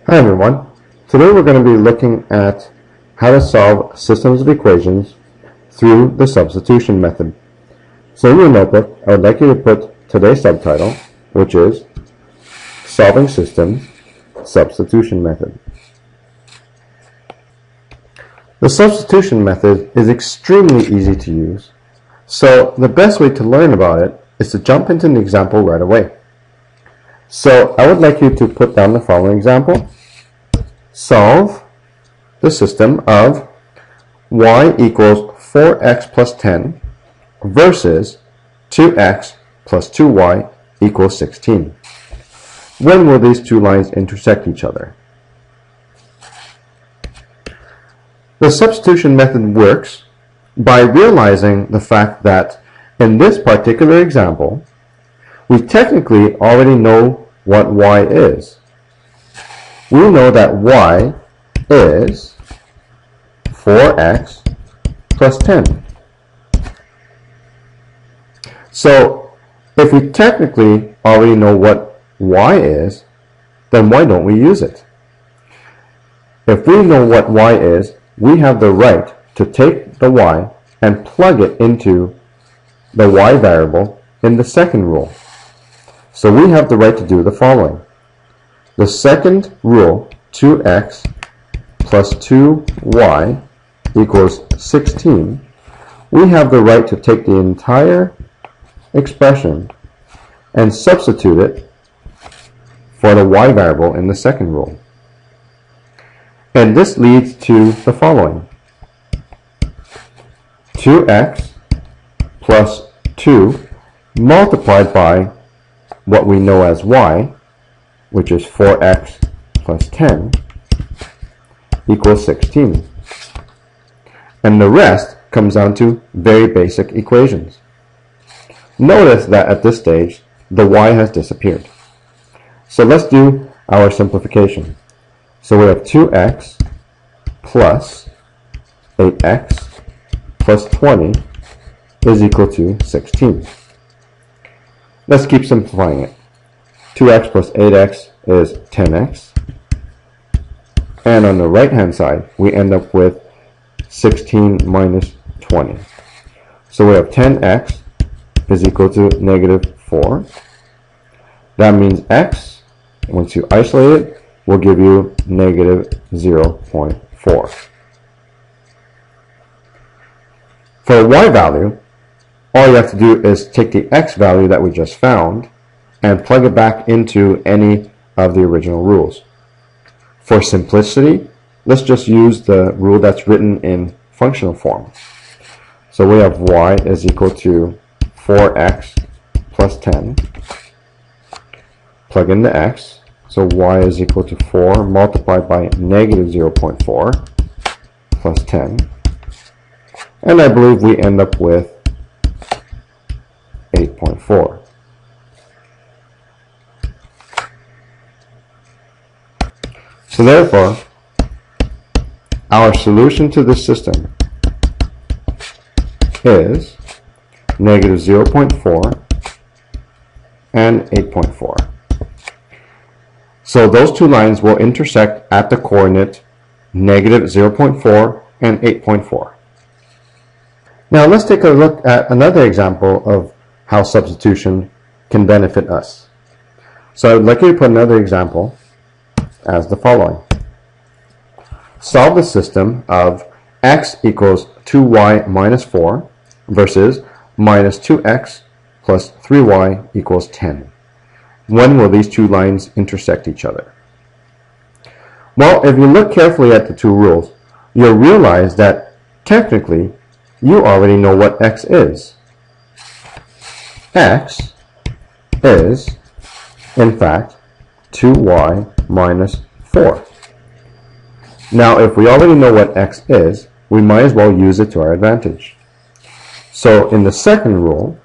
Hi everyone. Today we're going to be looking at how to solve systems of equations through the substitution method. So in your notebook, I would like you to put today's subtitle, which is Solving Systems Substitution Method. The substitution method is extremely easy to use, so the best way to learn about it is to jump into an example right away. So I would like you to put down the following example. Solve the system of y equals 4x plus 10 versus 2x plus 2y equals 16. When will these two lines intersect each other? The substitution method works by realizing the fact that in this particular example, we technically already know what y is. We know that y is 4x plus 10. So if we technically already know what y is, then why don't we use it? If we know what y is, we have the right to take the y and plug it into the y variable in the second rule. So we have the right to do the following. The second rule, 2x plus 2y equals 16, we have the right to take the entire expression and substitute it for the y variable in the second rule. And this leads to the following. 2x plus 2 multiplied by what we know as y, which is 4x plus 10, equals 16. And the rest comes down to very basic equations. Notice that at this stage, the y has disappeared. So let's do our simplification. So we have 2x plus 8x plus 20 is equal to 16. Let's keep simplifying it. 2x plus 8x is 10x. And on the right hand side, we end up with 16 minus 20. So we have 10x is equal to negative 4. That means x, once you isolate it, will give you negative 0.4. For the y value, all you have to do is take the x value that we just found and plug it back into any of the original rules. For simplicity, let's just use the rule that's written in functional form. So we have y is equal to 4x plus 10. Plug in the x. So y is equal to 4 multiplied by negative 0.4 plus 10. And I believe we end up with 8.4. So therefore, our solution to this system is negative 0.4 and 8.4. So those two lines will intersect at the coordinate negative 0.4 and 8.4. Now let's take a look at another example of how substitution can benefit us. So I would like you to put another example as the following. Solve the system of x equals 2y minus 4 versus minus 2x plus 3y equals 10. When will these two lines intersect each other? Well, if you look carefully at the two rules, you'll realize that technically you already know what x is. X is, in fact, 2y minus 4. Now, if we already know what x is, we might as well use it to our advantage. So in the second rule,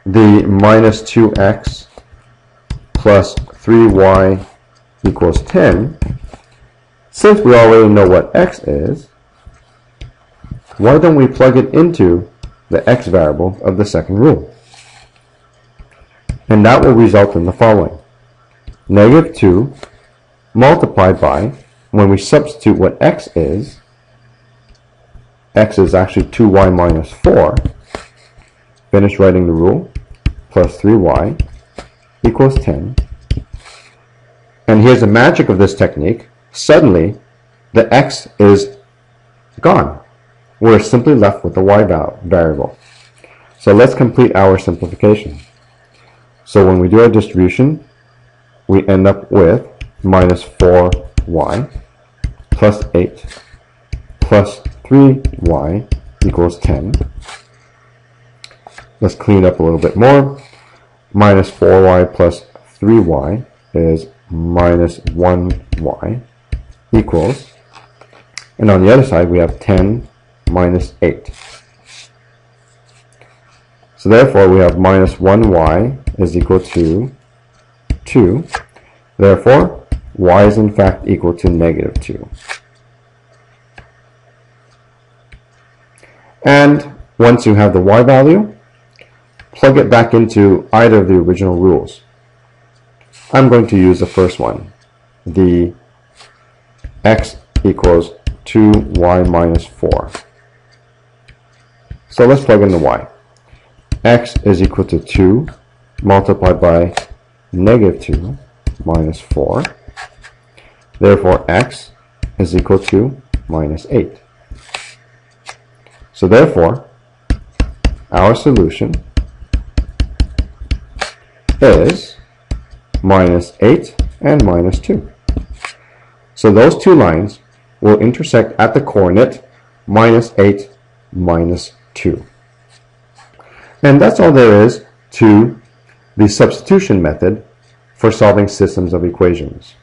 the minus 2x plus 3y equals 10, since we already know what x is, why don't we plug it into the x variable of the second rule? And that will result in the following. Negative 2 multiplied by, when we substitute what x is actually 2y minus 4. Finish writing the rule. Plus 3y equals 10. And here's the magic of this technique. Suddenly, the x is gone. We're simply left with the y variable. So let's complete our simplification. So when we do our distribution, we end up with minus 4y plus 8 plus 3y equals 10. Let's clean up a little bit more. Minus 4y plus 3y is minus 1y equals, and on the other side we have 10 minus 8. So therefore we have minus 1y is equal to 2. Therefore, y is in fact equal to negative 2. And once you have the y value, plug it back into either of the original rules. I'm going to use the first one, the x equals 2y minus 4. So let's plug in the y. X is equal to 2 multiplied by negative 2 minus 4. Therefore, x is equal to minus 8. So therefore, our solution is minus 8 and minus 2. So those two lines will intersect at the coordinate minus 8, minus 2. And that's all there is to the substitution method for solving systems of equations.